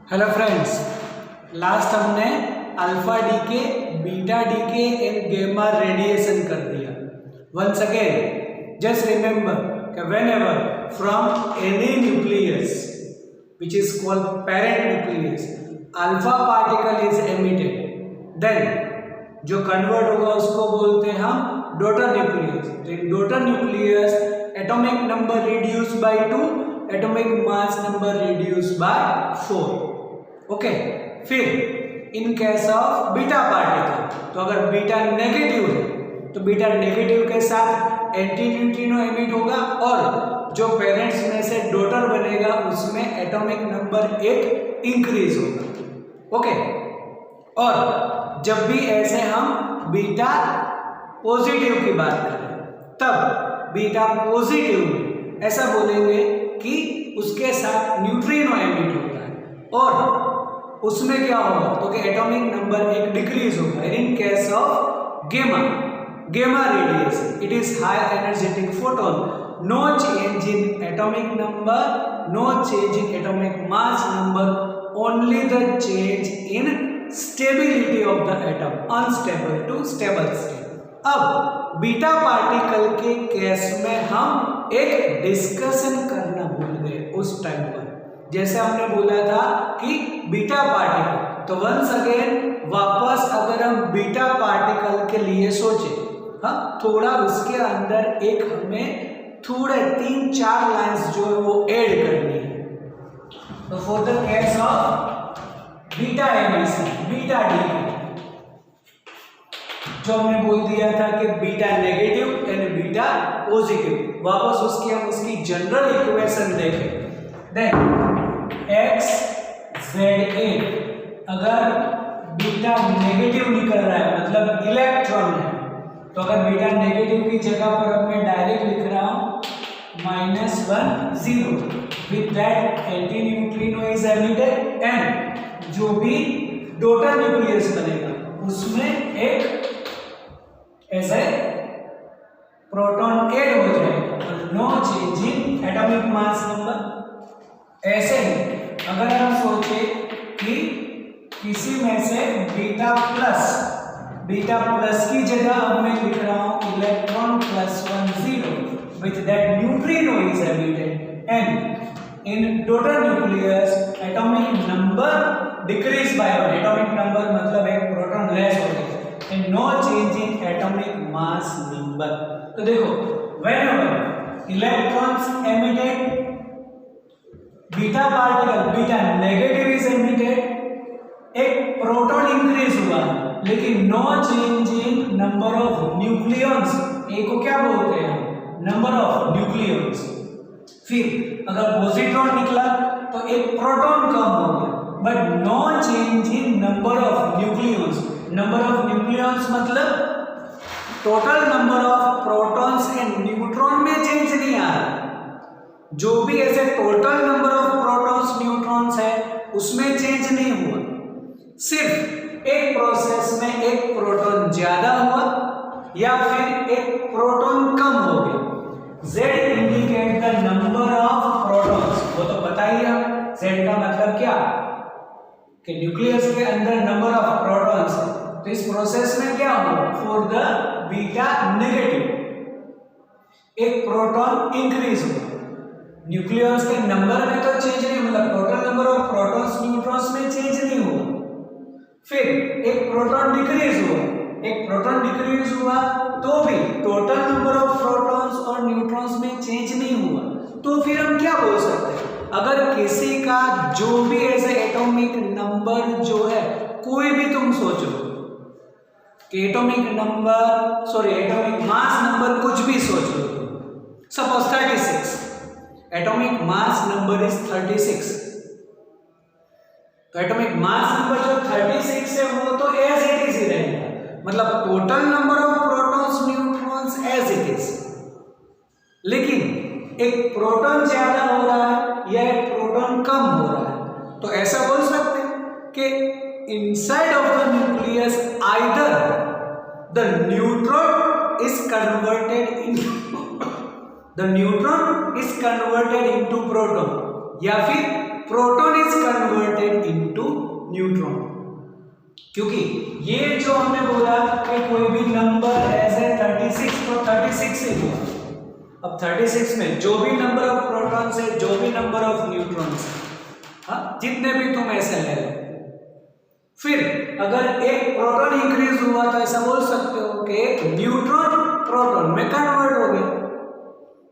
Hello friends, last हमने alpha decay, beta decay and gamma radiation कर दिया। Once again just remember whenever from any nucleus which is called parent nucleus alpha particle is emitted, then जो convert होगा उसको बोलते हैं हम daughter nucleus. तो in daughter nucleus atomic number reduce by 2, atomic mass number reduce by 4। Okay, फिर in case of beta particle, तो अगर बीटा नेगेटिव है तो बीटा नेगेटिव के साथ एंटी न्यूट्रिनो एमिट होगा और जो पेरेंट्स में से डॉटर बनेगा उसमें एटॉमिक नंबर 1 इंक्रीज होगा। ओके, और जब भी ऐसे हम बीटा पॉजिटिव की बात करें तब बीटा पॉजिटिव में ऐसा बोलेंगे कि उसके साथ न्यूट्रिनो एमिट होता है और उसमें क्या होगा तो कि एटॉमिक नंबर 1 डिक्रीज होगा। इन case of gamma radiation it is high energetic photon, no change in atomic number, no change in atomic mass number, only the change in stability of the atom, unstable to stable state। अब beta particle के case में हम एक discussion करना भूल गए उस time पर, जैसे हमने बोला था कि बीटा पार्टिकल, तो वंस अगेन वापस अगर हम बीटा पार्टिकल के लिए सोचें, हाँ, थोड़ा उसके अंदर एक हमें थोड़े 3-4 लाइंस जो है वो ऐड करनी है। तो for the case of beta emission, beta D, जो हमने बोल दिया था कि beta negative and beta positive, वापस उसकी हम उसकी जनरल इक्वेशन देखें। देन x ZA अगर बीटा नेगेटिव निकल रहा है मतलब इलेक्ट्रॉन है, तो अगर बीटा नेगेटिव की जगह पर अब मैं डायरेक्ट लिख रहा हूं -1 0 with that anti neutrino is emitted and जो भी डॉटर न्यूक्लियस बनेगा उसमें एक ऐसे प्रोटॉन ऐड हो जाएगा और no change in atomic mass number. ऐसे ही अगर हम सोचे कि किसी में से बीटा प्लस की जगह अब मैं लिख रहा हूं electron +1 0 with that neutrino is emitted and in daughter nucleus atomic number decrease by 1, atomic number मतलब एक प्रोटॉन लेस हो गया and no change in atomic mass number. तो देखो whenever electrons emitted beta particle, beta negative is emitted, एक proton increase हुआ लेकिन no change in number of nucleons. A को क्या बोलते हैं हम? Number of nucleons. फिर अगर पॉजिट्रॉन निकला तो एक प्रोटॉन कम हो गया but no change in number of nucleons. Number of nucleons मतलब total number of protons and neutron में चेंज नहीं आ रहा, जो भी ऐसे total number of protons neutrons है उसमें चेंज नहीं हुआ, सिर्फ एक प्रोसेस में एक प्रोटॉन ज्यादा हुआ या फिर एक प्रोटॉन कम हो गया। Z indicate the number of protons, वो तो पता ही है Z का मतलब क्या कि न्यूक्लियस के अंदर नंबर ऑफ प्रोटॉन्स है। तो इस प्रोसेस में क्या हुआ फॉर द बीटा नेगेटिव एक प्रोटॉन इंक्रीज हुआ, न्यूक्लियस के नंबर में तो चेंज नहीं, मतलब total number of protons neutrons में चेंज नहीं हुआ। फिर एक प्रोटॉन डिक्रीज हुआ, एक प्रोटॉन डिक्रीज हुआ तो भी टोटल नंबर ऑफ प्रोटॉन्स और न्यूट्रॉन्स में चेंज नहीं हुआ। तो फिर हम क्या बोल सकते हैं, अगर किसी का जो भी ऐसे एटॉमिक नंबर जो है, कोई भी तुम सोचो कि एटॉमिक मास नंबर कुछ भी सोच लो तुम, suppose 36, atomic mass number is 36, तो एटॉमिक मास नंबर जो 36 है वो तो एज इट इज ही रहेगा, मतलब total number of protons neutrons as it is, लेकिन एक प्रोटॉन ज्यादा हो रहा है या एक प्रोटॉन कम हो रहा है, तो ऐसा बोल सकते हैं कि inside of the nucleus either the neutron is converted into proton या फिर proton is converted into neutron. क्योंकि ये जो हमने बोला कि कोई भी नंबर ऐसे 36 तो 36 से हुआ, अब 36 में जो भी नंबर ऑफ प्रोटॉन्स है, जो भी नंबर ऑफ न्यूट्रॉन्स है, हाँ, जितने भी तुम ऐसे ले लो, फिर अगर एक प्रोटॉन इंक्रीज हुआ तो ऐसा बोल सकते हो कि एक न्यूट्रॉन प्रोटॉन में कन्वर्ट हो गया,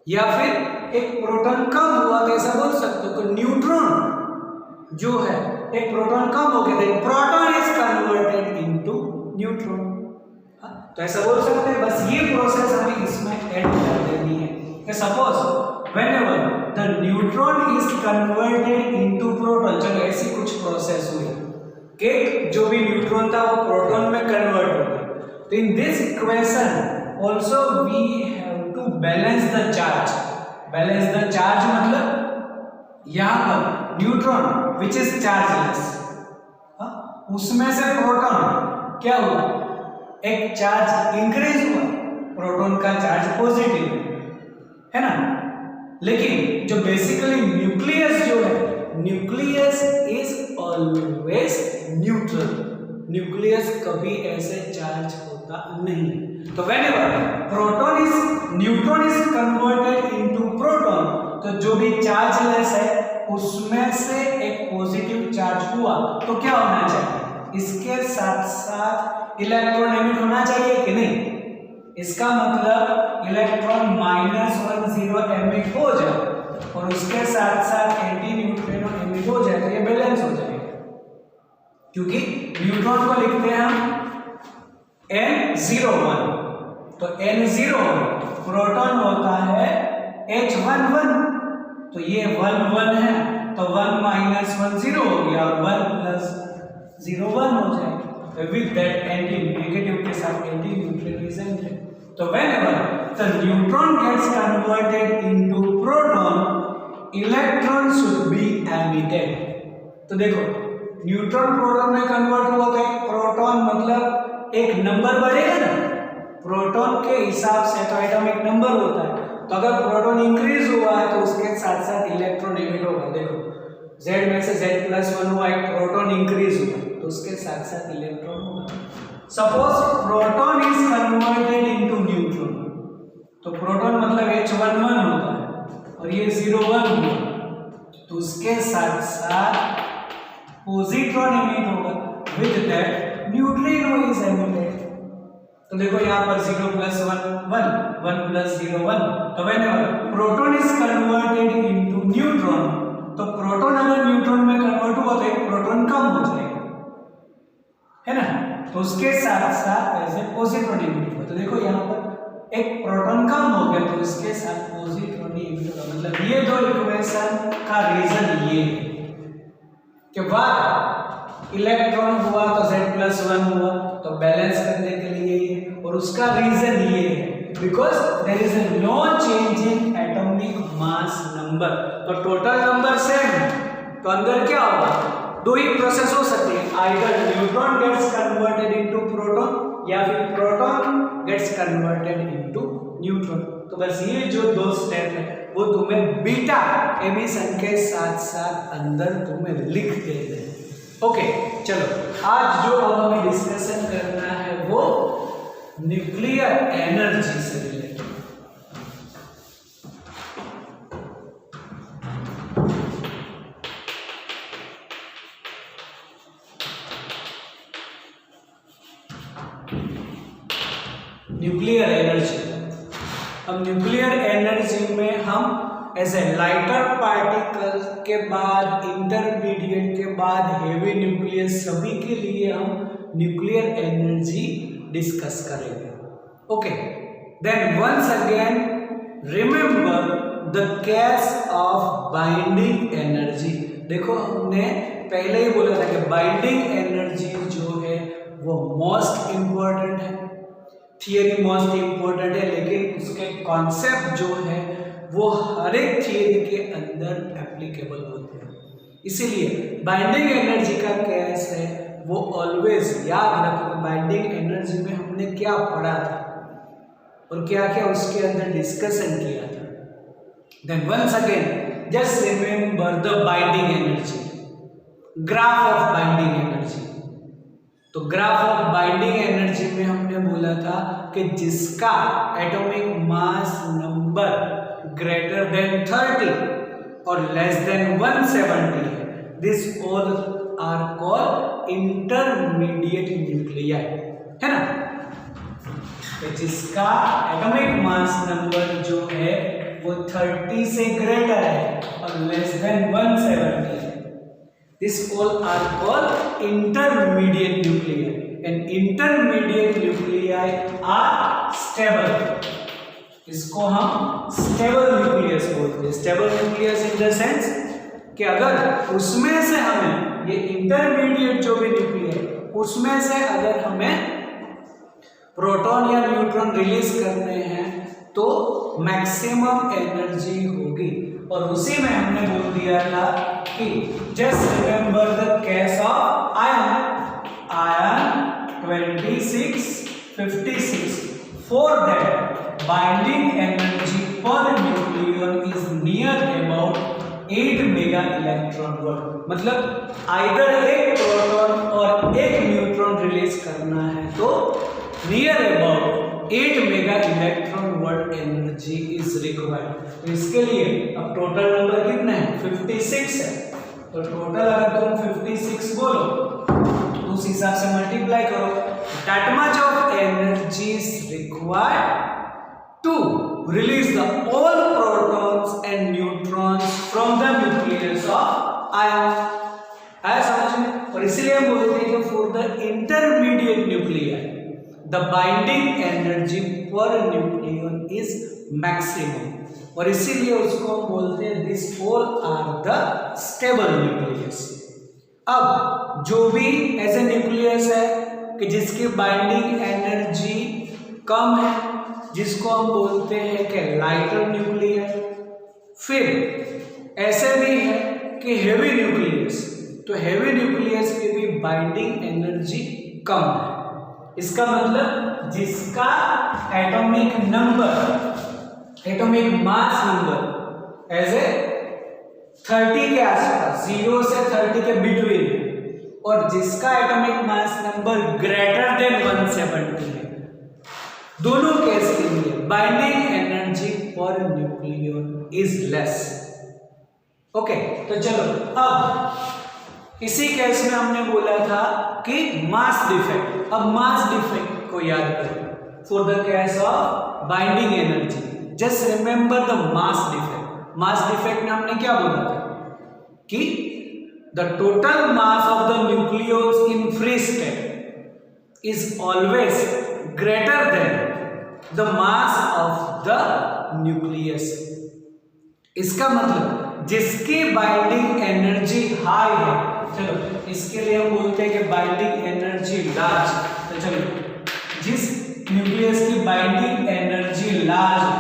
या फिर एक प्रोटॉन कम हुआ तो ऐसा बोल सकते हो कि न्यूट्रॉन जो है, एक प्रोटॉन कम हो गया, then proton is converted into neutron. तो ऐसा बोल सकते हैं। बस ये प्रोसेस हमें इसमें ऐड कर देनी है कि suppose whenever the neutron is converted into proton, चलो ऐसी कुछ प्रोसेस हुई कि जो भी न्यूट्रॉन था वो प्रोटॉन में कन्वर्ट हो गया, तो in this equation also we have to balance the charge. Balance the charge मतलब यहां पर न्यूट्रॉन विच इज चार्जलेस, उसमें से प्रोटॉन क्या हुआ, एक चार्ज इंक्रीज हुआ, प्रोटॉन का चार्ज पॉजिटिव है ना। लेकिन जो बेसिकली न्यूक्लियस जो है, nucleus is always neutral, nucleus कभी ऐसे चार्ज होता नहीं। तो whenever proton is neutron is converted into proton, तो जो भी चार्जलेस है उसमें से एक पॉजिटिव चार्ज हुआ तो क्या होना चाहिए, इसके साथ साथ इलेक्ट्रॉन एमिट होना चाहिए कि नहीं। इसका मतलब इलेक्ट्रॉन -10 एमिट हो जाए और उसके साथ साथ एंटी न्यूट्रिनो एमिट हो जाए, तो ये बैलेंस हो जाएगा। क्योंकि न्यूट्रॉन को लिखते हैं हम N01, तो N01 प्रोटॉन होता है H11, तो ये 1 1 है, तो 1 - 1 0 हो गया और 1 + 0 1 हो जाएगा। विद दैट एंटी नेगेटिव के साथ एंटी न्यूट्रलिज्म है। तो whenever the neutron gets converted into proton, electron should be emitted. तो देखो न्यूट्रॉन प्रोटॉन में कन्वर्ट हुआ तो एक प्रोटॉन मतलब एक नंबर बढ़ेगा ना, प्रोटॉन के हिसाब से तो एटॉमिक नंबर होता है, तो अगर प्रोटॉन इंक्रीज हुआ है तो उसके साथ साथ इलेक्ट्रॉन एमिट होगा। देखो Z में से Z+1 हुआ, एक प्रोटॉन इंक्रीज हुआ तो उसके साथ साथ इलेक्ट्रॉन होगा। Suppose proton is converted into neutron, तो प्रोटॉन मतलब H11 होता है और ये 01 हुआ, तो उसके साथ साथ पॉजिट्रॉन एमिट होगा, with that neutrino is emitted. तो देखो यहाँ पर 0 + 1 1, 1 + 0 1, तो whenever proton is converted into neutron, तो प्रोटॉन अगर न्यूट्रॉन में कन्वर्ट हुआ तो एक प्रोटॉन कम हो जाएगा, है ना, तो उसके साथ साथ ऐसे पॉजिट्रॉन एमिट होगा। तो देखो यहाँ पर एक प्रोटॉन कम हो गया तो उसके साथ पॉजिट्रॉन एमिट होगा। मतलब ये दो इक्वेशन का रीजन ये है कि वाह इलेक्ट्रॉन हुआ तो Z+1 हुआ, तो बैलेंस करने के लिए ये, और उसका रीजन ये है because there is no change in atomic mass number. तो टोटल नंबर सेम, तो अंदर क्या होगा, दो ही प्रोसेस हो सकती है, either neutron gets converted into proton या फिर proton gets converted into neutron. तो बस ये जो दो स्टेप है वो तुम्हें बीटा एमिशन के साथ साथ अंदर तुम्हें लिख देना है। ओके चलो, आज जो हमें डिस्कशन करना है वो न्यूक्लियर एनर्जी से रिलेटेड। न्यूक्लियर एनर्जी, अब न्यूक्लियर एनर्जी में हम एज ए लाइटर पार्टिकल के बाद इंटरमीडिएट के बाद हेवी न्यूक्लियस सभी के लिए हम न्यूक्लियर एनर्जी डिस्कस करेंगे। Okay, then once again remember the case of binding energy. देखो हमने पहले ही बोला था कि बाइंडिंग एनर्जी जो है वो मोस्ट इंपॉर्टेंट है, थियरी मोस्ट इंपॉर्टेंट है, लेकिन उसके कॉन्सेप्ट जो है वो हर एक थियरी के अंदर एप्लीकेबल होते हैं। इसीलिए बाइंडिंग एनर्जी का केस है वो ऑलवेज याद रखो। बाइंडिंग एनर्जी में हमने क्या पढ़ा था और क्या क्या उसके अंदर डिस्कशन किया था। Then once again just remember the binding energy, graph of binding energy. तो ग्राफ ऑफ बाइंडिंग एनर्जी में हमने बोला था कि जिसका atomic mass number greater than 30 और लेस देन 170 है, this all are called intermediate nuclei, है ना। तो जिसका एटॉमिक मास नंबर जो है वो 30 से ग्रेटर है और लेस देन 170 है, this all are called intermediate nuclei, and intermediate nuclei are stable. इसको हम स्टेबल न्यूक्लियस बोलते हैं। Stable nucleus in the sense कि अगर उसमें से हमें ये इंटरमीडिएट जो भी न्यूक्लियस उसमें से अगर हमें प्रोटॉन या न्यूट्रॉन रिलीज करने हैं तो मैक्सिमम एनर्जी होगी। और उसी में हमने बोल दिया था कि just remember the case of ion 2656 for that binding energy per nucleon is near about 8 mega electron volt. मतलब आइदर एक प्रोटॉन और एक न्यूट्रॉन रिलीज करना है तो near about 8 mega electron volt energy is required. तो इसके लिए अब टोटल नंबर कितना है 56 है, तो टोटल अगर तुम 56 बोलो तो उस हिसाब से मल्टीप्लाई करो, that much of energy is required to release the all protons and neutrons from the nucleus of ion। है समझ में। और इसलिए हम बोलते हैं कि for the intermediate nuclei the binding energy per nucleon is maximum, और इसीलिए उसको हम बोलते हैं this all are the stable nucleus। अब जो भी ऐसे न्यूक्लियस है कि जिसकी बाइंडिंग एनर्जी कम है, जिसको हम बोलते हैं कि लाइटर न्यूक्लियस। फिर ऐसे भी है कि हेवी न्यूक्लियस, तो हेवी न्यूक्लियस की भी बाइंडिंग एनर्जी कम है। इसका मतलब जिसका atomic number, atomic mass number as A 30 के आसपास, 0 से 30 के बिटवीन है, और जिसका atomic mass number greater then 170 है, दोनों केस के लिए binding energy per nucleon is less. Okay, तो चलो अब इसी केस में हमने बोला था कि मास डिफेक्ट। अब मास डिफेक्ट को याद करो for the case of binding energy, just remember the mass defect. Mass defect में हमने क्या बोला था कि the total mass of the nucleus in free state is always greater than the mass of the nucleus। इसका मतलब जिसकी binding energy high है, चलो इसके लिए हम बोलते हैं कि बाइंडिंग एनर्जी लार्ज। तो चलो जिस न्यूक्लियस की बाइंडिंग एनर्जी लार्ज है,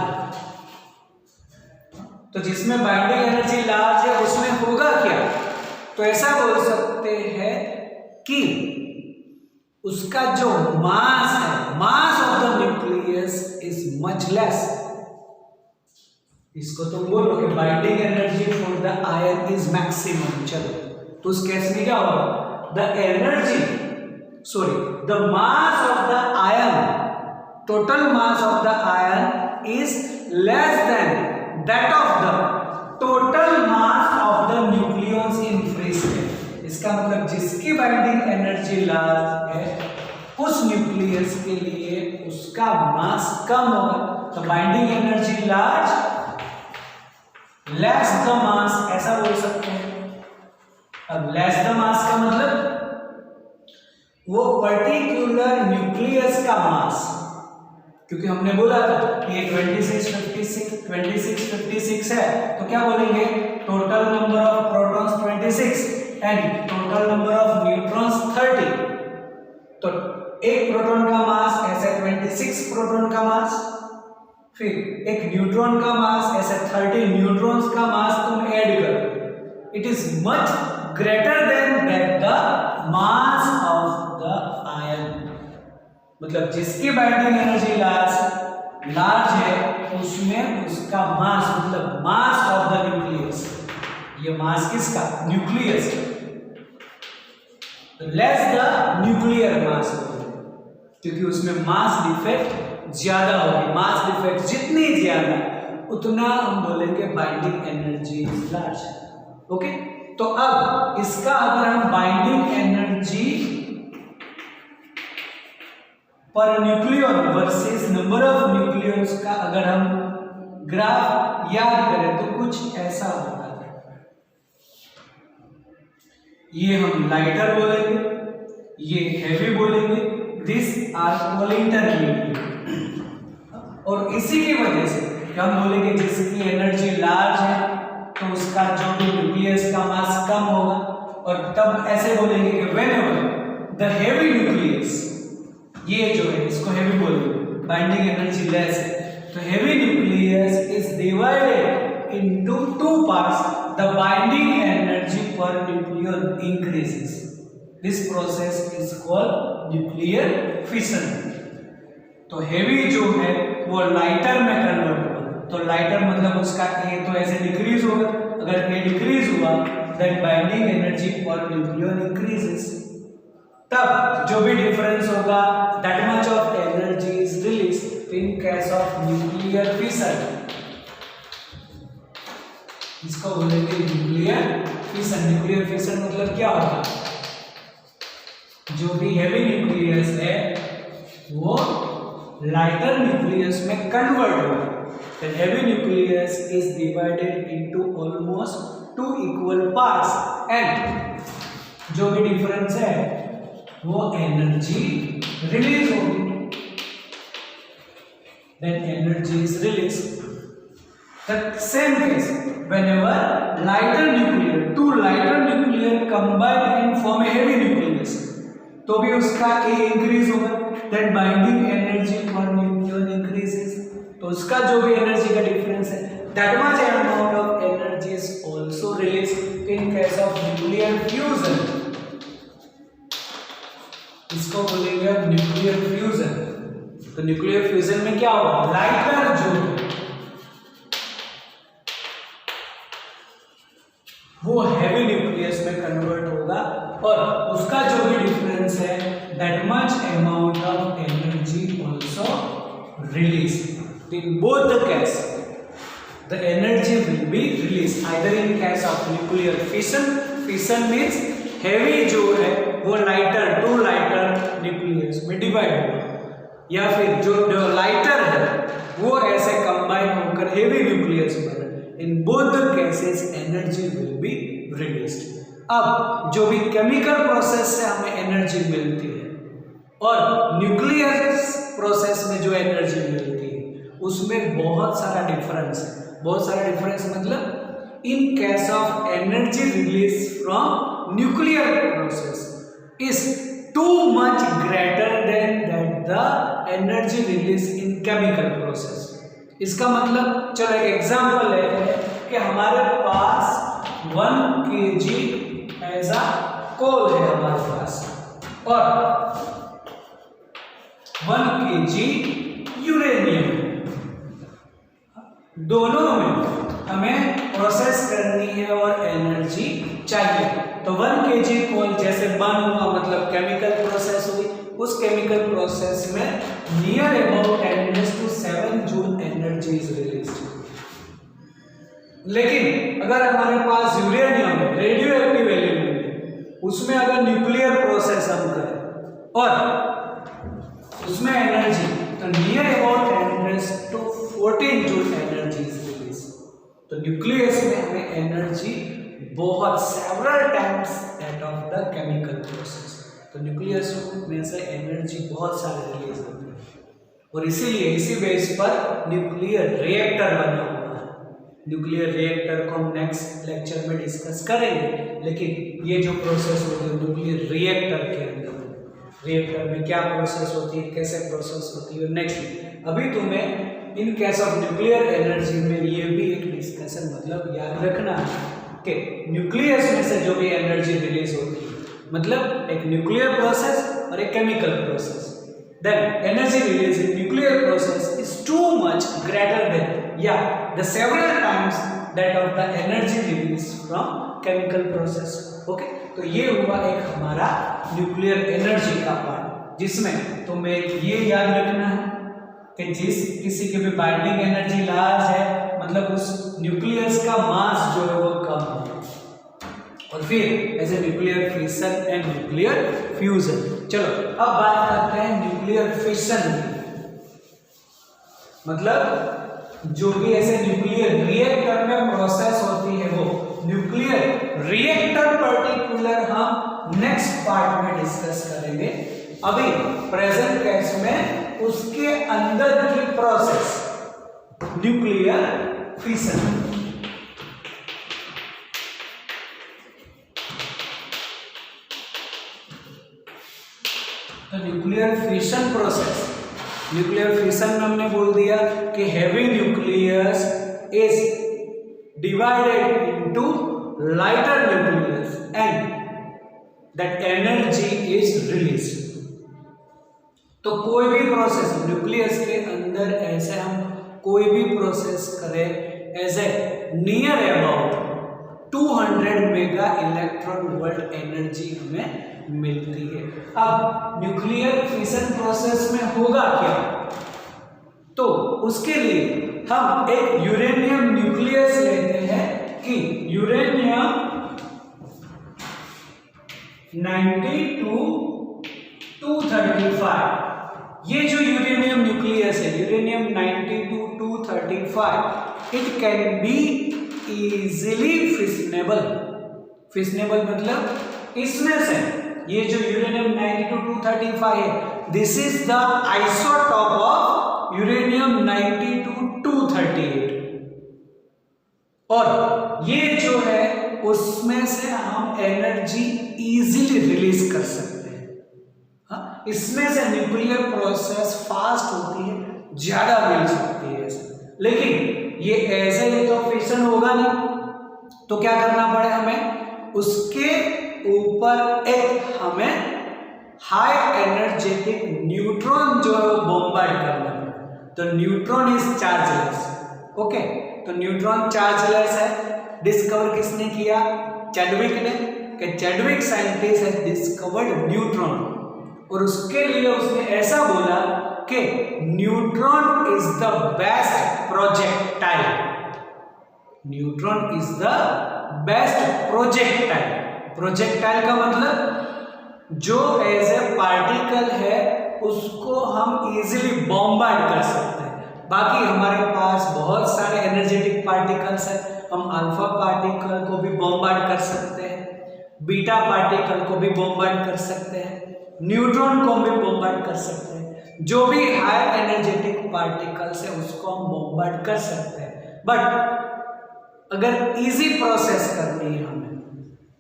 तो जिसमें बाइंडिंग एनर्जी लार्ज है उसमें होगा क्या, तो ऐसा बोल सकते हैं कि उसका जो मास है, mass of the nucleus is much less. इसको तुम बोलो कि binding energy for the ion is maximum. चलो तो उस केस में क्या होगा, the energy the mass of the ion, total mass of the ion is less than that of the total mass of the nucleus in free state. इसका मतलब जिसकी binding energy large है उस न्यूक्लियस के लिए उसका मास कम होगा। तो binding energy large less the mass, ऐसा बोल सकते हैं। अब लेस द मास का मतलब वो पर्टिकुलर न्यूक्लियस का मास, क्योंकि हमने बोला था कि ये 2656 है, तो क्या बोलेंगे total number of protons 26 and total number of neutrons 30। तो एक प्रोटॉन का मास ऐसे 26 प्रोटॉन का मास, फिर एक न्यूट्रॉन का मास ऐसे 30 न्यूट्रॉन्स का मास तुम ऐड करो, it is much greater than that the mass of the ion. मतलब जिसकी बाइंडिंग एनर्जी लार्ज लार्ज है उसमें उसका मास मतलब मास ऑफ द न्यूक्लियस, ये मास किसका, nucleus, less the nuclear mass, क्योंकि उसमें मास डिफेक्ट ज्यादा होगी, मास डिफेक्ट जितनी ज्यादा उतना हम बोलेंगे binding energy is large. Okay, तो अब इसका अगर हम binding energy per nucleon versus number of nucleons का अगर हम ग्राफ याद करें तो कुछ ऐसा होता है। ये हम लाइटर बोलेंगे, ये हैवी बोलेंगे, दिस आर ऑल इंटरलीव्ड, और इसी की वजह से हम बोलेंगे जिसकी एनर्जी लार्ज है तो उसका जो भी न्यूक्लियस का मास कम होगा, और तब ऐसे बोलेंगे कि व्हेनेवर द हेवी न्यूक्लियस, ये जो है इसको हेवी बोलेंगे, बाइंडिंग एनर्जी लेस है, तो heavy nucleus is divided into two parts, the binding energy per nucleon increases, this process is called nuclear fission. तो हेवी जो है वो लाइटर में कन्वर्ट होगा, तो लाइटर मतलब उसका ए तो ऐसे डिक्रीज होगा, अगर ए डिक्रीज हुआ then binding energy per nucleon increases, तब जो भी डिफरेंस होगा that much of energy is release in case of nuclear fission, इसको बोलेंगे न्यूक्लियर फिशन। न्यूक्लियर फिशन मतलब क्या होगा, जो भी हेवी न्यूक्लियस है वो लाइटर न्यूक्लियस में कन्वर्ट होगा, then heavy nucleus is divided into almost two equal parts and जो भी डिफरेंस है वो एनर्जी रिलीज होगी, then energy is released. The same case whenever lighter nuclear, two lighter nuclear combine and form a heavy nucleus, तो भी उसका A increase होगा, then binding energy for nucleon increases, तो उसका जो भी एनर्जी का डिफरेंस है that much amount of energy is also released in case of nuclear fusion, इसको बोलेंगे न्यूक्लियर फ्यूजन। तो न्यूक्लियर फ्यूजन में क्या होगा, लाइटर जो वो हैवी न्यूक्लियस में कन्वर्ट होगा और उसका जो भी डिफरेंस है that much amount of energy also release. In both the case, the energy will be released either in case of nuclear fission. Fission means heavy जो है वो lighter, two lighter nucleus में divide होगा, या फिर जो lighter है वो ऐसे combine होकर heavy nucleus बने। In both the cases, energy will be released. अब जो भी chemical process से हमें energy मिलती है और nuclear process में जो energy मिलती है उसमें बहुत सारा डिफरेंस है। बहुत सारा डिफरेंस मतलब इन case of energy release from nuclear process is too much greater than that the energy release in chemical process. इसका मतलब चलो एक एग्जांपल लेते हैं कि हमारे पास 1 kg ऐसा कोल है हमारे पास और 1 kg यूरेनियम, दोनों में हमें प्रोसेस करनी है और एनर्जी चाहिए। तो 1 kg कोल जैसे बर्न हुआ मतलब केमिकल प्रोसेस हुई, उस केमिकल प्रोसेस में near about 10⁷ joule energy is released. लेकिन अगर हमारे पास यूरेनियम है, रेडियो एक्टिव एलिमेंट है, उसमें अगर न्यूक्लियर प्रोसेस हम करें और उसमें एनर्जी तो near about 10⁻14 joule energy is release. तो न्यूक्लियस में हमें एनर्जी बहुत several times that of the chemical process. तो न्यूक्लियस में से एनर्जी बहुत सारे रिलीज होती है और इसीलिए इसी बेस पर न्यूक्लियर रिएक्टर बना हुआ है। न्यूक्लियर रिएक्टर को हम नेक्स्ट लेक्चर में डिस्कस करेंगे, लेकिन ये जो प्रोसेस होती है न्यूक्लियर रिएक्टर के अंदर, रिएक्टर में क्या प्रोसेस होती है, कैसे प्रोसेस होती है नेक्स्ट। अभी तुम्हें इन केस ऑफ न्यूक्लियर एनर्जी में ये भी एक डिस्कशन मतलब याद रखना है कि न्यूक्लियस में से जो भी एनर्जी रिलीज होती है मतलब एक न्यूक्लियर प्रोसेस और एक chemical process. then energy released in nuclear process is too much greater than the several times that of the energy released from chemical process. Okay, तो ये हुआ एक हमारा न्यूक्लियर एनर्जी का पार्ट, जिसमें तुम्हें ये याद रखना है कि जिस किसी के भी बाइंडिंग एनर्जी लार्ज है, मतलब उस न्यूक्लियस का मास जो है वो कम है। और फिर as a nuclear fission and nuclear fusion. चलो अब बात करते हैं न्यूक्लियर फिशन की, मतलब जो भी ऐसे न्यूक्लियर रिएक्टर में प्रोसेस होती है वो न्यूक्लियर रिएक्टर पर्टिकुलर हम नेक्स्ट पार्ट में डिस्कस करेंगे। अभी प्रेजेंट केस में उसके अंदर की प्रोसेस न्यूक्लियर फिशन। तो nuclear fission process, nuclear fission में हमने बोल दिया कि heavy nucleus is divided into lighter nucleus and that energy is released. तो कोई भी प्रोसेस न्यूक्लियस के अंदर ऐसे हम कोई भी प्रोसेस करें as a near about 200 mega electron volt energy हमें मिलती है। अब न्यूक्लियर फिशन प्रोसेस में होगा क्या, तो उसके लिए हम एक यूरेनियम न्यूक्लियस लेते हैं कि यूरेनियम 92 235, ये जो यूरेनियम न्यूक्लियस है uranium 92 235, it can be easily fissionable. Fissionable मतलब इसमें से ये जो यूरेनियम 92 235 है, this is the isotope of uranium 92 238, और ये जो है उसमें से हम एनर्जी इजीली रिलीज कर सकते हैं। हाँ, इसमें से न्यूक्लियर प्रोसेस फास्ट होती है, ज्यादा मिल सकती है। लेकिन ये ऐसे ही तो फिशन होगा नहीं, तो क्या करना पड़े हमें, उसके ऊपर एक हमें हाई एनर्जेटिक न्यूट्रॉन जो है वो बॉम्बार्ड करना पड़े। तो न्यूट्रॉन इज चार्जलेस। ओके, तो न्यूट्रॉन चार्जलेस है। डिस्कवर किसने किया, चैडविक ने, कि Chadwick scientist has discovered neutron, और उसके लिए उसने ऐसा बोला कि neutron is the best projectile. Neutron is the best projectile. Projectile का मतलब जो एज ए पार्टिकल है उसको हम इजीली बॉम्बार्ड कर सकते हैं। बाकी हमारे पास बहुत सारे एनर्जेटिक पार्टिकल्स हैं, हम अल्फा पार्टिकल को भी बॉम्बार्ड कर सकते हैं, बीटा पार्टिकल को भी बॉम्बार्ड कर सकते हैं, न्यूट्रॉन को भी बॉम्बार्ड कर सकते हैं। जो भी हाई एनर्जेटिक पार्टिकल्स है उसको हम बॉम्बार्ड कर सकते हैं। बट अगर इजी प्रोसेस करनी है हमें,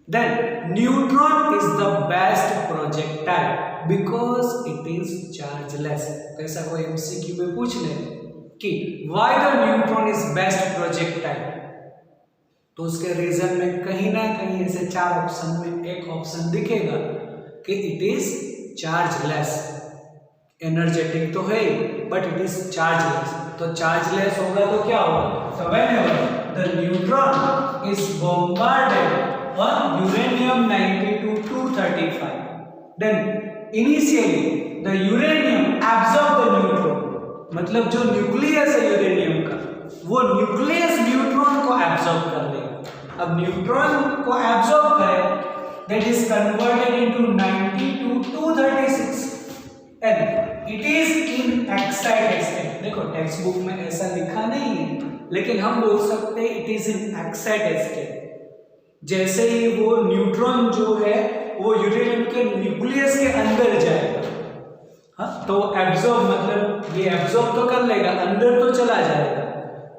then neutron is the best projectile because it is chargeless। तो ऐसा कोई MCQ में पूछ ले कि why the neutron is best projectile, तो उसके रीजन में कहीं ना कहीं ऐसे 4 ऑप्शन में एक ऑप्शन दिखेगा कि it is chargeless। एनर्जेटिक तो है बट इट इज चार्जलेस। तो चार्जलेस होगा तो क्या होगा, so whenever the neutron is bombarded on uranium 92 235, then initially the uranium absorb the neutron, मतलब जो न्यूक्लियस है यूरेनियम का वो न्यूक्लियस न्यूट्रॉन को एब्जॉर्ब कर लेगा। अब न्यूट्रॉन को एब्जॉर्ब करे that is converted into 92 236 and it is in excited state। देखो टेक्स्ट बुक में ऐसा लिखा नहीं है, लेकिन हम बोल सकते हैं it is in excited state. जैसे ही वो न्यूट्रॉन जो है वो यूरेनियम के न्यूक्लियस के अंदर जाएगा, हाँ, तो एब्जॉर्ब मतलब ये एब्जॉर्ब तो कर लेगा, अंदर तो चला जाएगा।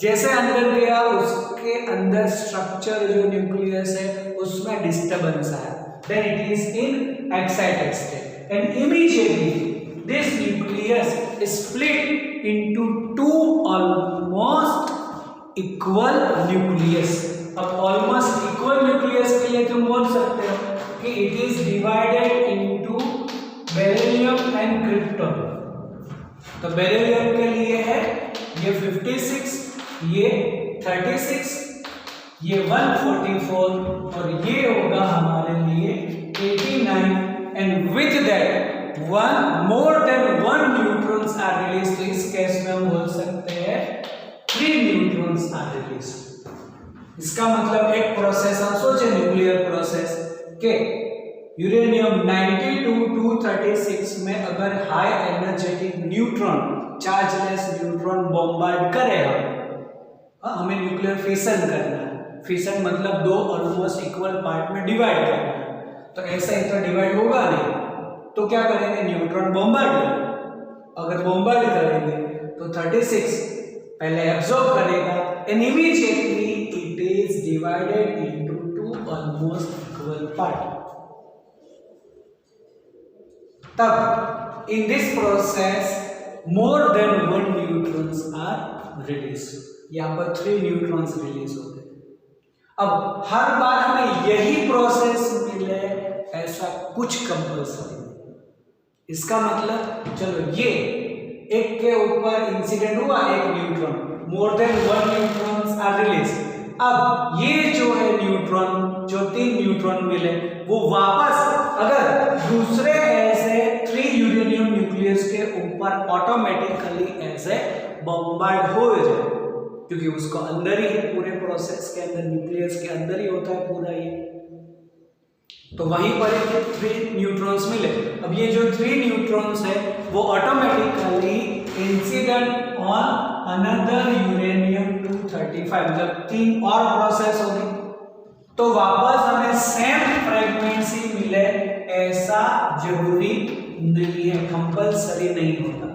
जैसे अंदर गया उसके अंदर स्ट्रक्चर जो न्यूक्लियस है उसमें डिस्टर्बेंस आया, then it is in excited state and immediately this nucleus is split into 2 almost equal nucleus। अब almost equal nucleus के लिए तुम बोल सकते हो कि it is divided into beryllium and krypton. तो बेरिलियम के लिए है ये 56, ये 36, ये 144 और ये होगा हमारे लिए 89 and with that more than 1 neutrons are release. तो इस केस में हम बोल सकते हैं 3 न्यूट्रॉन्स आर रिलीज। इसका मतलब एक प्रोसेस हम सोचे न्यूक्लियर प्रोसेस के यूरेनियम 92-236 में अगर high energetic neutron chargeless neutron bombard करेगा, हमें न्यूक्लियर फिशन करना है। फिशन मतलब दो ऑलमोस्ट इक्वल पार्ट में डिवाइड करना है। तो ऐसा इतना डिवाइड होगा नहीं, तो क्या करेंगे, न्यूट्रॉन बॉम्बार्ड करेंगे। अगर बॉम्बार्ड करेंगे तो 36 पहले एब्जॉर्ब करेगा and immediately it is divided into 2 almost equal part. तब in this process more than 1 neutrons are release. यहां पर 3 न्यूट्रॉन्स रिलीज होते हैं। अब हर बार हमें यही प्रोसेस मिले ऐसा कुछ कंपल्सरी नहीं। इसका मतलब चलो ये एक के ऊपर इंसिडेंट हुआ एक neutron, more than 1 neutrons are release. अब ये जो है न्यूट्रॉन, जो 3 न्यूट्रॉन मिले वो वापस अगर दूसरे ऐसे 3 यूरेनियम न्यूक्लियस के ऊपर ऑटोमेटिकली ऐसे बॉम्बार्ड हो जाए, क्योंकि उसको अंदर ही है, पूरे प्रोसेस के अंदर न्यूक्लियस के अंदर ही होता है पूरा ये, तो वहीं पर 3 न्यूट्रॉन्स मिले। अब ये जो 3 न्यूट्रॉन्स है वो automatically incident on another uranium 235, मतलब 3 और प्रोसेस हो गई, तो वापस हमें सेम फ्रेगमेंट्स ही मिले ऐसा जरूरी नहीं है, कंपल्सरी नहीं होता।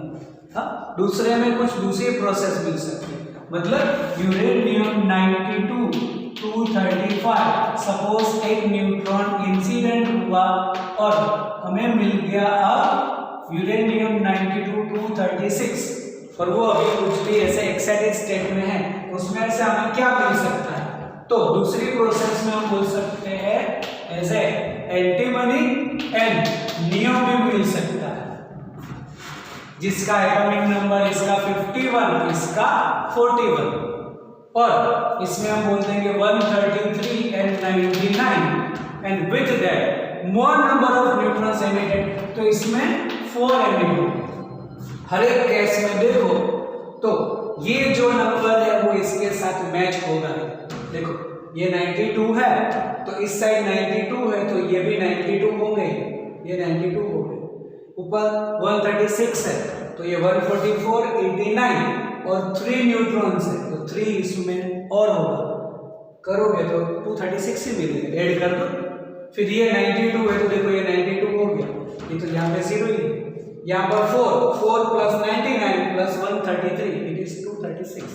हाँ, दूसरे में कुछ दूसरी प्रोसेस मिल सकती है। मतलब यूरेनियम 92-235 सपोज एक न्यूट्रॉन इंसिडेंट हुआ और हमें मिल गया अब यूरेनियम 92-236, और वो अभी कुछ भी ऐसे एक्साइटेड स्टेट में है, उसमें से हमें क्या मिल सकता है, तो दूसरी प्रोसेस में हम बोल सकते हैं ऐसे एंटीमनी एंड नियो में मिल सकता है, जिसका एटॉमिक नंबर इसका 51, इसका 41, और इसमें हम बोल देंगे 133 and 99 and with that more number of neutrons emitted, तो इसमें 4 एमिटेड। हर एक केस में देखो तो ये जो नंबर है वो इसके साथ मैच होगा। देखो ये 92 है तो इस साइड 92 है, तो ये भी 92 हो गए, ये 92 हो गए। ऊपर 136 है तो ये 144, 89 और 3 न्यूट्रॉन्स है तो 3 इसमें और होगा, करोगे तो 236 ही मिलेगा, ऐड कर दो। फिर ये 92 है तो देखो ये 92 हो गया, ये तो यहाँ पे 0 ही है, यहाँ पर 4 प्लस 99 प्लस 133 इट इज 236।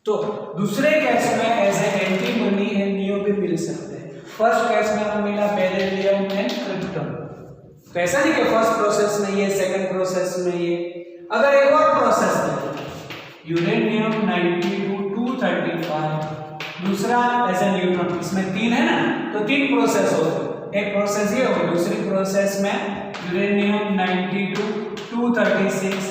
तो दूसरे केस में ऐसे एंटीमनी एंड नियो भी मिल सकते हैं। फर्स्ट केस में हमें मिला बेरिलियम एंड क्रिप्टन, तो ऐसा नहीं कि फर्स्ट प्रोसेस में ये, सेकंड प्रोसेस में ये। अगर एक और प्रोसेस है यूरेनियम 92-235, दूसरा ऐसा न्यूट्रॉन, इसमें 3 है ना, तो 3 प्रोसेस होते हैं। एक प्रोसेस ये हो, दूसरी प्रोसेस में uranium 92-236,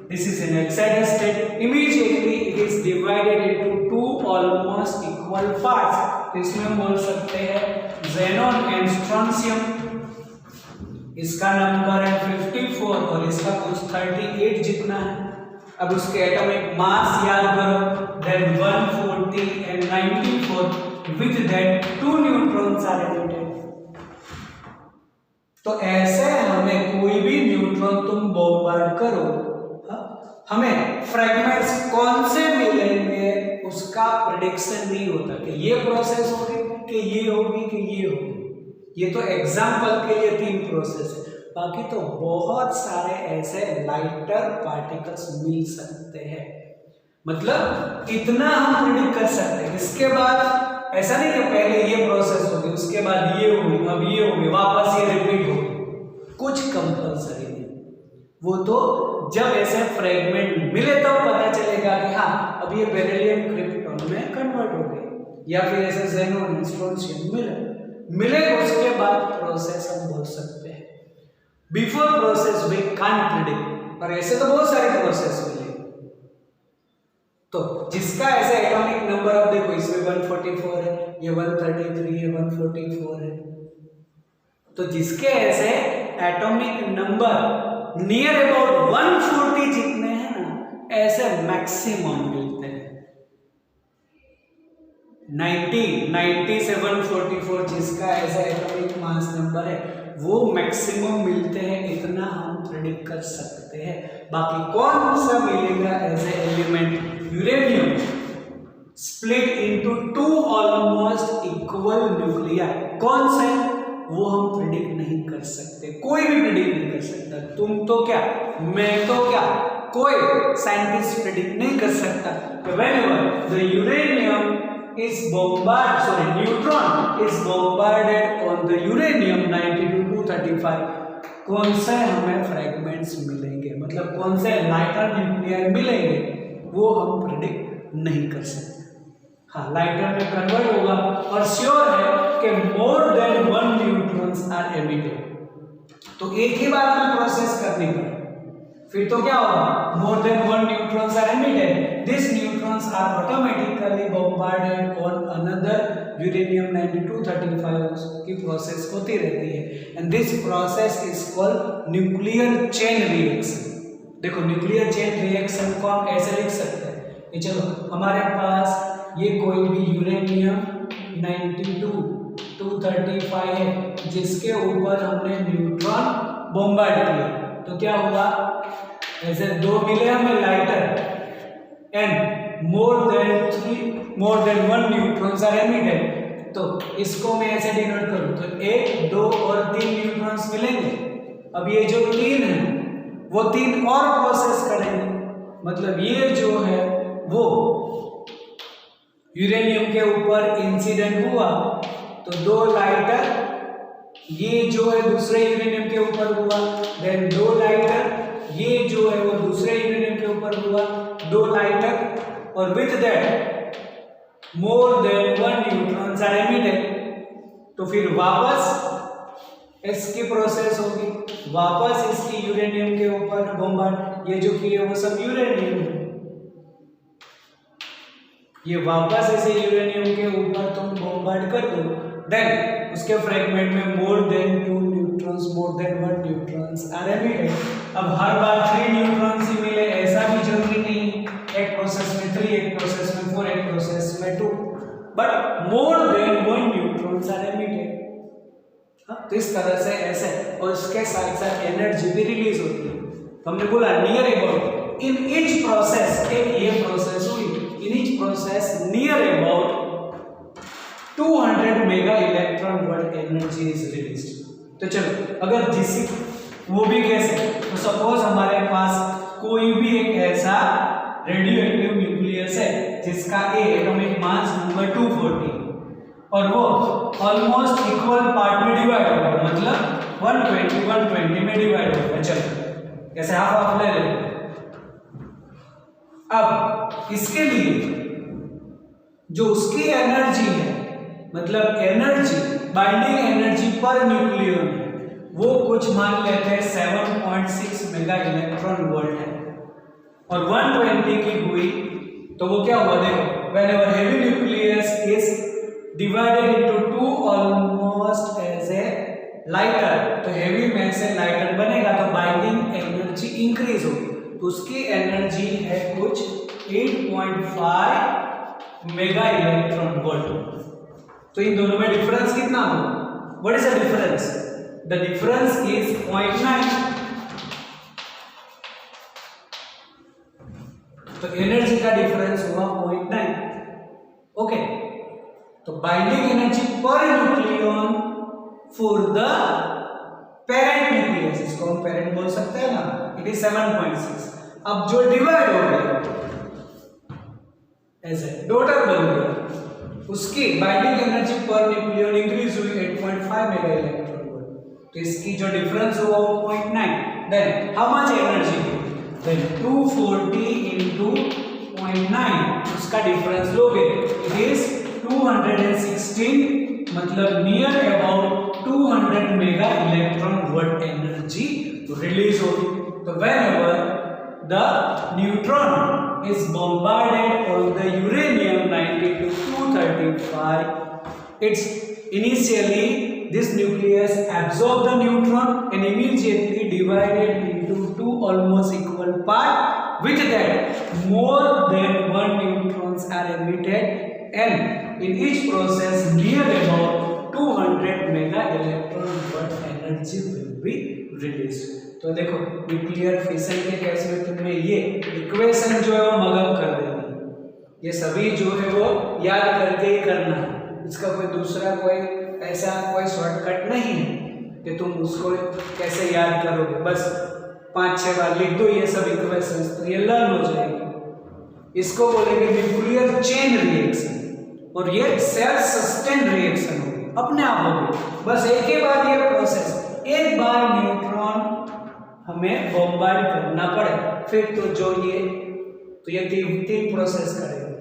this is in excited state, immediately it is divided into 2 almost equal parts। इसमें हम बोल सकते हैं xenon and strontium, इसका नंबर है 54 और इसका कुछ 38 जितना है। अब उसके एटॉमिक मास याद करो, then 140 and 94, with that 2 neutrons are emitted. तो ऐसे हमें कोई भी न्यूट्रॉन तुम बॉम्बार्ड करो, हमें फ्रेगमेंट्स कौन से मिलेंगे उसका प्रेडिक्शन नहीं होता कि ये प्रोसेस होगी, कि ये होगी, कि ये होगी। ये तो एग्जाम्पल के लिए 3 प्रोसेस है, बाकी तो बहुत सारे ऐसे लाइटर पार्टिकल्स मिल सकते हैं। मतलब इतना हम प्रेडिक्ट कर सकते हैं। इसके बाद ऐसा नहीं कि पहले ये प्रोसेस होगी, उसके बाद ये होगी, अब ये होगी, वापस ये रिपीट होगी, कुछ कंपल्सरी नहीं। वो तो जब ऐसे फ्रेगमेंट मिले तब पता चलेगा कि हाँ अब ये बेरिलियम क्रिप्टॉन में कन्वर्ट हो गई, या फिर ऐसे xenon स्ट्रोंशियम मिले, उसके बाद प्रोसेस हम बोल सकते हैं। Before process we can't predict. और ऐसे तो बहुत सारे प्रोसेस मिले। तो जिसका ऐसे एटॉमिक नंबर अब देखो इसमें 144 है, ये 133 है, 144 है, तो जिसके ऐसे एटॉमिक नंबर नियर अबाउट 140 जितने हैं ना, ऐसे मैक्सिमम मिलते हैं। 90 से 144 जिसका ऐसा एटॉमिक मास नंबर है वो मैक्सिमम मिलते हैं, इतना हम प्रेडिक्ट कर सकते हैं। बाकी कौन सा मिलेगा as a element uranium split into 2 almost equal nuclear, कौन सा वो हम प्रेडिक्ट नहीं कर सकते, कोई भी प्रेडिक्ट नहीं कर सकता। तुम तो क्या, मैं तो क्या, कोई साइंटिस्ट प्रेडिक्ट नहीं कर सकता। Whenever the uranium is bombarded, sorry, neutron is bombarded on the uranium 92-235, कौन से हमें फ्रैगमेंट्स मिलेंगे, मतलब कौन से लाइटर न्यूक्लियर मिलेंगे, वो हम प्रेडिक्ट नहीं कर सकते। हाँ, लाइटर में कन्वर्ट होगा और श्योर है कि more than 1 neutrons are emitted, तो एक ही बार में प्रोसेस करनी पड़ेगी। फिर तो क्या होगा, more than 1 neutrons are emitted, this neutrons are automatically bombarded on another uranium 92-35 की प्रोसेस होती रहती है, and this process is called nuclear chain reaction. देखो न्यूक्लियर चेन रिएक्शन को हम ऐसे लिख सकते हैं कि चलो हमारे पास ये कोई भी यूरेनियम 92-235 है जिसके ऊपर हमने न्यूट्रॉन बॉम्बार्ड किया, तो क्या हुआ, ऐसे 2 मिले हमें lighter and more than 1 neutrons are emitted, तो इसको मैं ऐसे डिनोट करूं तो 1, 2 और 3 न्यूट्रॉन्स मिलेंगे। अब ये जो 3 है वो 3 और प्रोसेस करेंगे, मतलब ये जो है वो यूरेनियम के ऊपर इंसिडेंट हुआ तो 2 लाइटर, ये जो है दूसरे यूरेनियम के ऊपर हुआ, देन 2 लाइटर, ये जो है वो दूसरे यूरेनियम के ऊपर हुआ, 2 लाइटर, और with that more than 1 neutrons are emitted, तो फिर वापस इसकी प्रोसेस होगी, वापस इसकी यूरेनियम के ऊपर बॉम्बार्ड, ये जो किए वो सब यूरेनियम है, ये वापस ऐसे यूरेनियम के ऊपर तुम बॉम्बार्ड कर दो, देन उसके फ्रैगमेंट में more than 2 neutrons, more than 1 neutrons are emitted. अब हर बार 3 न्यूट्रॉन्स ही मिले ऐसा भी जरूरी नहीं, एक प्रोसेस में 3, एक प्रोसेस में 4, एक प्रोसेस में 2, but more than 1 neutrons are emitted. तो इस तरह से ऐसे, और इसके साथ साथ एनर्जी भी रिलीज होती है। तो हमने बोला near about in each process, एक ये प्रोसेस हुई, in each process near about 200 mega electron volt energy is released. तो चलो अगर जिस वो भी कैसे, तो सपोज हमारे पास कोई भी एक ऐसा रेडियो एक्टिव न्यूक्लियस है जिसका एटॉमिक मास नंबर 240 और वो ऑलमोस्ट इक्वल पार्ट में डिवाइड होगा, मतलब 120 में डिवाइड होगा। चलो ऐसे हाफ ले लेते। अब इसके लिए जो उसकी एनर्जी है, मतलब energy, binding energy per nucleon है, वो कुछ मान लेते हैं 7.6 मेगा इलेक्ट्रॉन वोल्ट है, और 120 की हुई तो वो क्या हुआ, देखो whenever heavy nucleus is divided into 2 almost as a lighter, तो हेवी में से लाइटर बनेगा तो बाइंडिंग एनर्जी इंक्रीज होगी, तो उसकी एनर्जी है कुछ 8.5 मेगा इलेक्ट्रॉन वोल्ट। तो इन दोनों में डिफरेंस कितना हो, what is the difference, the difference is 0.9, तो एनर्जी का डिफरेंस हुआ 0.9। ओके, तो binding energy per nucleon for the parent nucleus, इसको हम पेरेंट बोल सकते हैं ना, इट इज 7.6। अब जो डिवाइड हो गया ऐसे डॉटर बन गया, उसकी binding energy per nucleon increase हुई 8.5 मेगा इलेक्ट्रॉन वोल्ट, तो इसकी जो डिफरेंस हुआ वो 0.9। Then how much energy, then 240 into 0.9, उसका डिफरेंस लोगे इट इज 216, मतलब near about 200 mega electron volt energy release होगी। तो whenever the neutron is bombarded on the uranium-92 235. It's initially this nucleus absorbs the neutron and immediately divided into two almost equal parts. With that, more than one neutrons are emitted, and in each process, near about 200 mega electron volt energy will be released. तो देखो nuclear fission के case में तुम्हें ये equation जो है वो मगम कर देनी, ये सभी जो है वो याद करके ही करना है। इसका कोई दूसरा कोई ऐसा कोई शॉर्टकट नहीं है कि तुम उसको कैसे याद करोगे, बस 5-6 बार लिख दो ये सब इक्वेशंस तो ये लर्न हो जाएगी। इसको बोलेंगे न्यूक्लियर चेन रिएक्शन, और ये सेल्फ सस्टेन रिएक्शन होगी, अपने आप होगी। बस एक ही बार ये प्रोसेस, एक बार न्यूट्रॉन हमें बॉम्बार्ड करना पड़े, फिर तो जो ये तीन प्रोसेस करेगा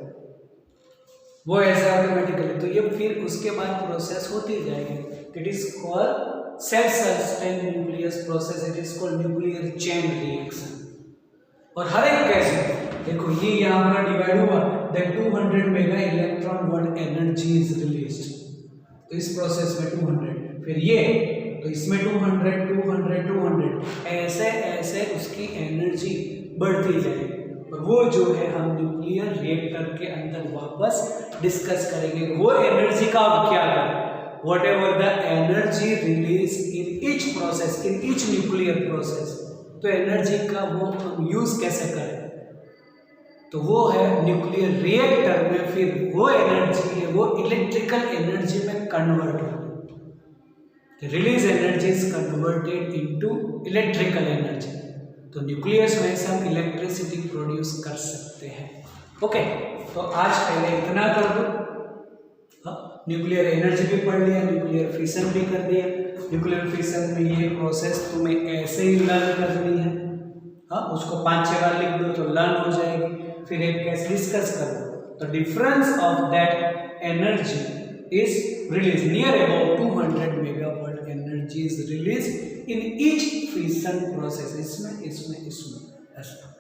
वो ऐसे ऑटोमेटिकली, तो ये फिर उसके बाद प्रोसेस होती जाएगी। It is called self sustain nucleus process, it is called nuclear chain reaction. और हर एक केस में देखो ये यहाँ पर डिवाइड हुआ, that 200 mega electron volt energy is released, तो इस प्रोसेस में 200, फिर ये तो इसमें 200 ऐसे ऐसे उसकी एनर्जी बढ़ती जाएगी। और वो जो है हम न्यूक्लियर रिएक्टर के अंदर वापस डिस्कस करेंगे, वो एनर्जी का अब क्या करें, what ever the energy release in each process, in each nuclear process, तो एनर्जी का वो हम यूज कैसे करें, तो वो है न्यूक्लियर रिएक्टर में फिर वो एनर्जी है वो इलेक्ट्रिकल एनर्जी में कन्वर्ट होगी। Release energy is converted into electrical energy, तो न्यूक्लियस में से हम इलेक्ट्रिसिटी प्रोड्यूस कर सकते हैं। ओके, तो आज पहले इतना कर दो, न्यूक्लियर एनर्जी भी पढ़ लिया, न्यूक्लियर फिशन भी कर दिया। न्यूक्लियर फिशन में ये प्रोसेस तुम्हें ऐसे ही लर्न करनी है, उसको 5-6 बार लिख दो तो लर्न हो जाएगी। फिर एक केस डिस्कस कर दो, तो difference of that energy is released near about 200 megawatt energy is released in each fission process, इसमें ऐसा।